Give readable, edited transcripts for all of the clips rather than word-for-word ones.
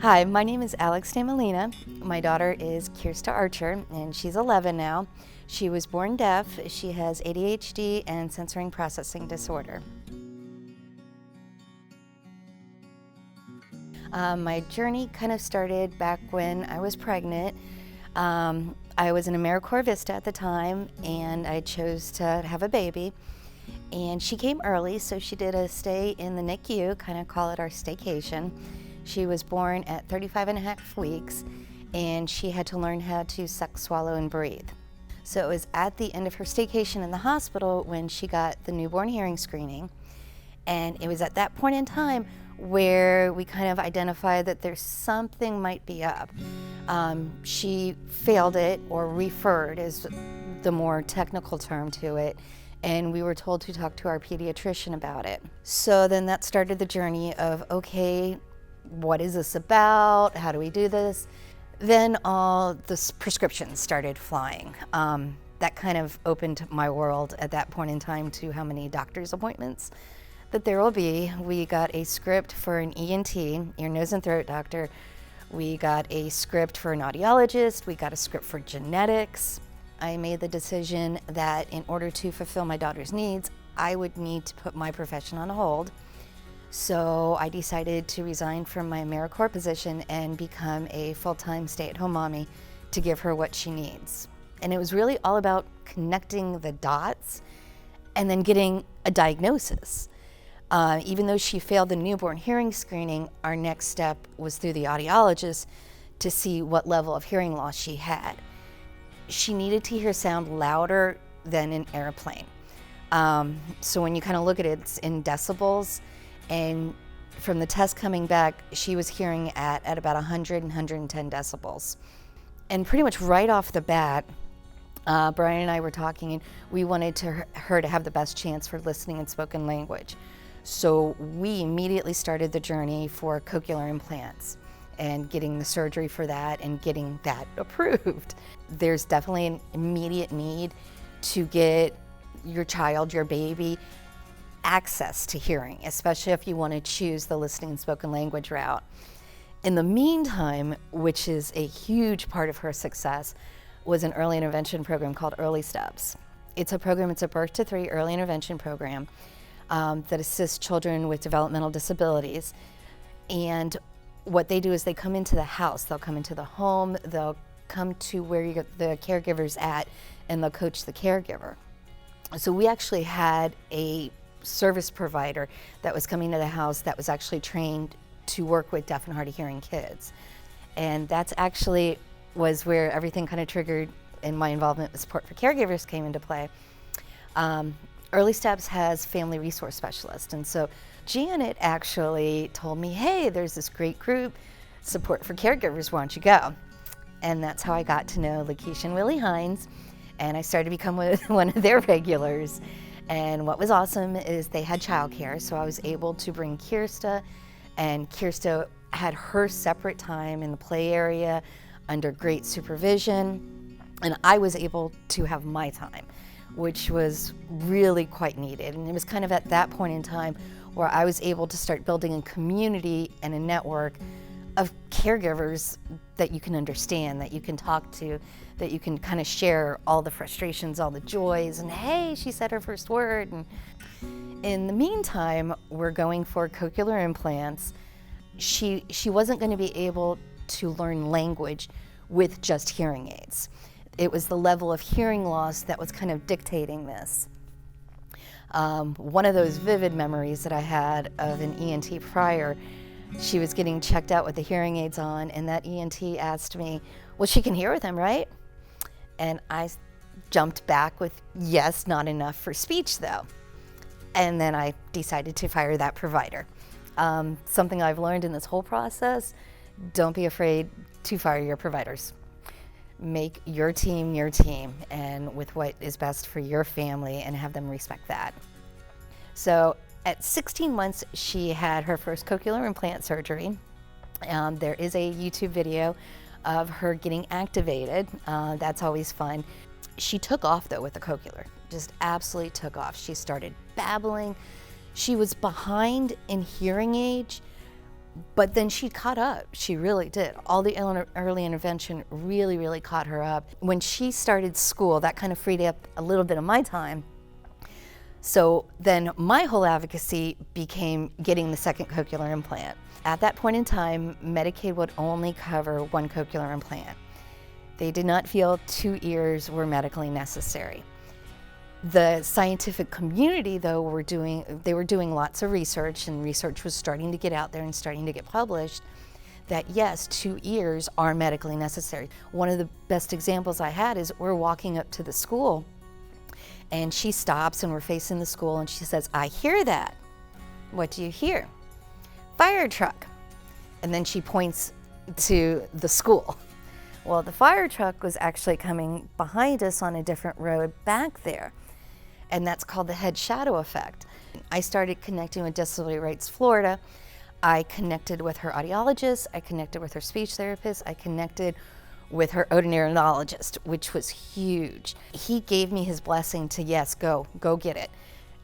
Hi, my name is Alex DeMolina. My daughter is Kiersta Archer, and she's 11 now. She was born deaf. She has ADHD and sensory processing disorder. My journey kind of started back when I was pregnant. I was in AmeriCorps Vista at the time, and I chose to have a baby. And she came early, so she did a stay in the NICU, kind of call it our staycation. She was born at 35.5 weeks, and she had to learn how to suck, swallow, and breathe. So it was at the end of her staycation in the hospital when she got the newborn hearing screening. And it was at that point in time where we kind of identified that there's something might be up. She failed it, or referred is the more technical term to it, and we were told to talk to our pediatrician about it. So then that started the journey of, okay, what is this about? How do we do this? Then all the prescriptions started flying. That kind of opened my world at that point in time to how many doctor's appointments that there will be. We got a script for an ENT, ear, nose, and throat doctor. We got a script for an audiologist. We got a script for genetics. I made the decision that in order to fulfill my daughter's needs, I would need to put my profession on hold. So I decided to resign from my AmeriCorps position and become a full-time stay-at-home mommy to give her what she needs. And it was really all about connecting the dots and then getting a diagnosis. Even though she failed the newborn hearing screening, our next step was through the audiologist to see what level of hearing loss she had. She needed to hear sound louder than an airplane. So when you kind of look at it, it's in decibels. And from the test coming back, she was hearing at about 100 and 110 decibels. And pretty much right off the bat, Brian and I were talking, and we wanted her to have the best chance for listening and spoken language. So we immediately started the journey for cochlear implants and getting the surgery for that and getting that approved. There's definitely an immediate need to get your child, your baby, access to hearing, especially if you want to choose the listening and spoken language route. In the meantime, which is a huge part of her success, was an early intervention program called Early Steps. It's a program, it's a birth to 3 early intervention program that assists children with developmental disabilities. And what they do is they come into the house, they'll come into the home, they'll come to where the caregiver's at, and they'll coach the caregiver. So we actually had a service provider that was coming to the house that was actually trained to work with deaf and hard of hearing kids. And that's actually was where everything kind of triggered, and my involvement with Support for Caregivers came into play. Early Steps has family resource specialists, and so Janet actually told me, hey, there's this great group, Support for Caregivers, why don't you go? And that's how I got to know Lakeisha and Willie Hines, and I started to become one of their regulars. And what was awesome is they had childcare, so I was able to bring Kiersta, and Kiersta had her separate time in the play area under great supervision, and I was able to have my time, which was really quite needed. And it was kind of at that point in time where I was able to start building a community and a network of caregivers that you can understand, that you can talk to, that you can kind of share all the frustrations, all the joys, and hey, she said her first word. And in the meantime, we're going for cochlear implants. She wasn't going to be able to learn language with just hearing aids. It was the level of hearing loss that was kind of dictating this. One of those vivid memories that I had of an ENT prior, she was getting checked out with the hearing aids on, and that ENT asked me, well, she can hear with them, right? And I jumped back with, yes, not enough for speech though. And then I decided to fire that provider. Something I've learned in this whole process, don't be afraid to fire your providers. Make your team, and with what is best for your family, and have them respect that. So at 16 months, she had her first cochlear implant surgery. There is a YouTube video of her getting activated. That's always fun. She took off though with the cochlear, just absolutely took off. She started babbling. She was behind in hearing age, But then she caught up. She really did. All the early intervention really, really caught her up. When she started school, that kind of freed up a little bit of my time. So then my whole advocacy became getting the second cochlear implant. At that point in time, Medicaid would only cover one cochlear implant. They did not feel 2 ears were medically necessary. The scientific community, though, were doing lots of research, and research was starting to get out there and starting to get published, that yes, 2 ears are medically necessary. One of the best examples I had is we're walking up to the school, and she stops, and we're facing the school, and she says, "I hear that." "What do you hear?" "Fire truck." And then she points to the school. Well, the fire truck was actually coming behind us on a different road back there. And that's called the head shadow effect. I started connecting with Disability Rights Florida. I connected with her audiologist, I connected with her speech therapist, I connected with her otolaryngologist, which was huge. He gave me his blessing to, yes, go get it,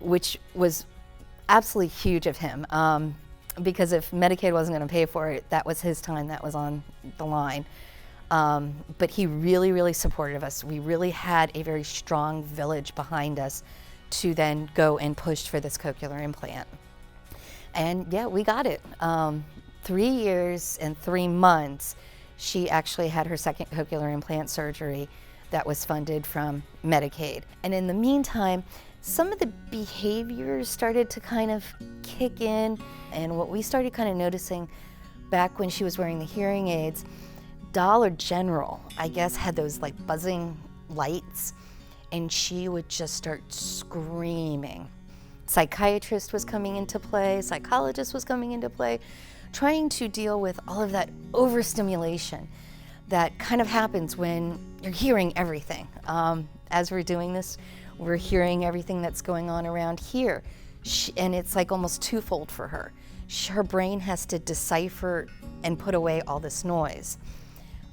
which was absolutely huge of him. Because if Medicaid wasn't gonna pay for it, that was his time that was on the line. But he really, really supported us. We really had a very strong village behind us to then go and push for this cochlear implant. And yeah, we got it. 3 years and 3 months, she actually had her second cochlear implant surgery that was funded from Medicaid. And in the meantime, some of the behaviors started to kind of kick in. And what we started kind of noticing back when she was wearing the hearing aids, Dollar General, I guess, had those like buzzing lights, and she would just start screaming. Psychiatrist was coming into play, psychologist was coming into play, trying to deal with all of that overstimulation that kind of happens when you're hearing everything. As we're doing this, we're hearing everything that's going on around here, and it's like almost twofold for her. Her brain has to decipher and put away all this noise.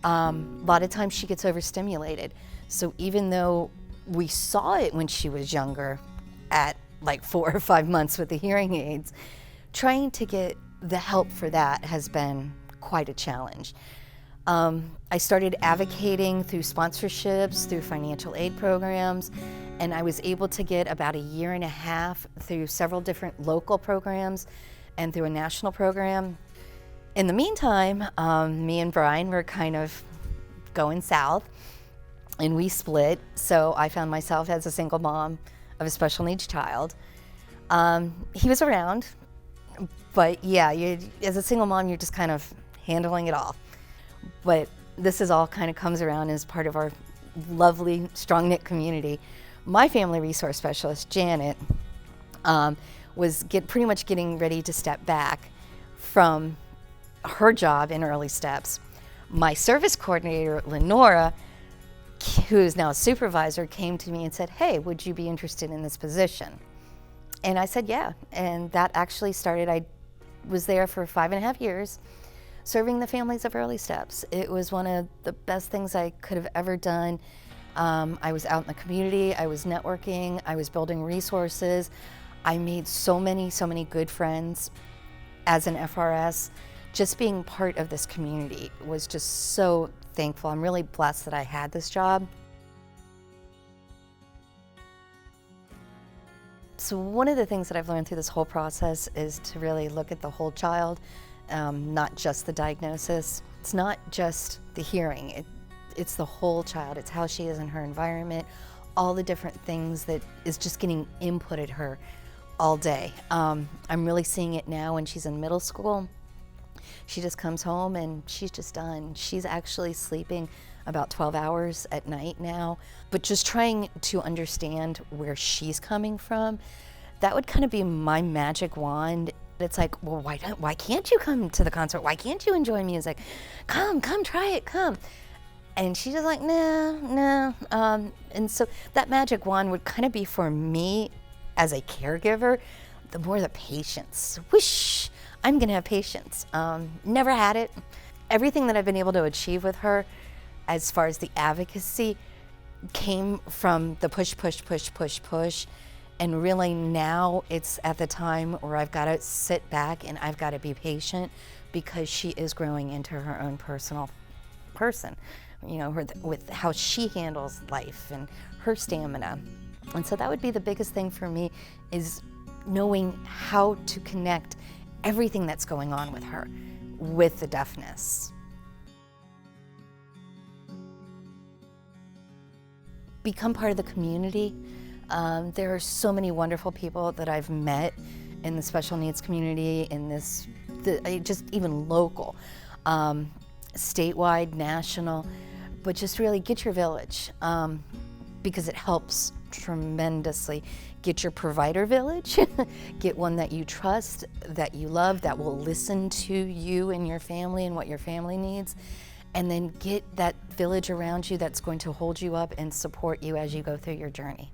A lot of times she gets overstimulated. So even though we saw it when she was younger, at like 4 or 5 months with the hearing aids, trying to get the help for that has been quite a challenge. I started advocating through sponsorships, through financial aid programs, and I was able to get about 1.5 years through several different local programs and through a national program. In the meantime, me and Brian were kind of going south, and we split, so I found myself as a single mom of a special needs child. He was around, but yeah, as a single mom, you're just kind of handling it all. But this is all kind of comes around as part of our lovely, strong-knit community. My family resource specialist, Janet, was pretty much getting ready to step back from her job in Early Steps. My service coordinator, Lenora, who is now a supervisor, came to me and said, "Hey, would you be interested in this position?" And I said, yeah. And that actually started, I was there for 5.5 years, serving the families of Early Steps. It was one of the best things I could have ever done. I was out in the community, I was networking, I was building resources. I made so many good friends as an FRS. Just being part of this community was just so thankful. I'm really blessed that I had this job. So one of the things that I've learned through this whole process is to really look at the whole child, not just the diagnosis. It's not just the hearing, it's the whole child. It's how she is in her environment, all the different things that is just getting input at her all day. I'm really seeing it now when she's in middle school. She just comes home and she's just done. She's actually sleeping about 12 hours at night now, but just trying to understand where she's coming from. That would kind of be my magic wand. It's like, well, why can't you come to the concert? Why can't you enjoy music? Come, try it, come. And she's just like, nah. And so that magic wand would kind of be for me as a caregiver, the more the patience. Whoosh, I'm gonna have patience. Never had it. Everything that I've been able to achieve with her as far as the advocacy came from the push, And really now it's at the time where I've got to sit back and I've got to be patient, because she is growing into her own personal person, you know, with how she handles life and her stamina. And so that would be the biggest thing for me, is knowing how to connect everything that's going on with her with the deafness. Become part of the community. There are so many wonderful people that I've met in the special needs community, in this, just even local, statewide, national, but just really get your village, because it helps tremendously. Get your provider village, get one that you trust, that you love, that will listen to you and your family and what your family needs, and then get that village around you that's going to hold you up and support you as you go through your journey.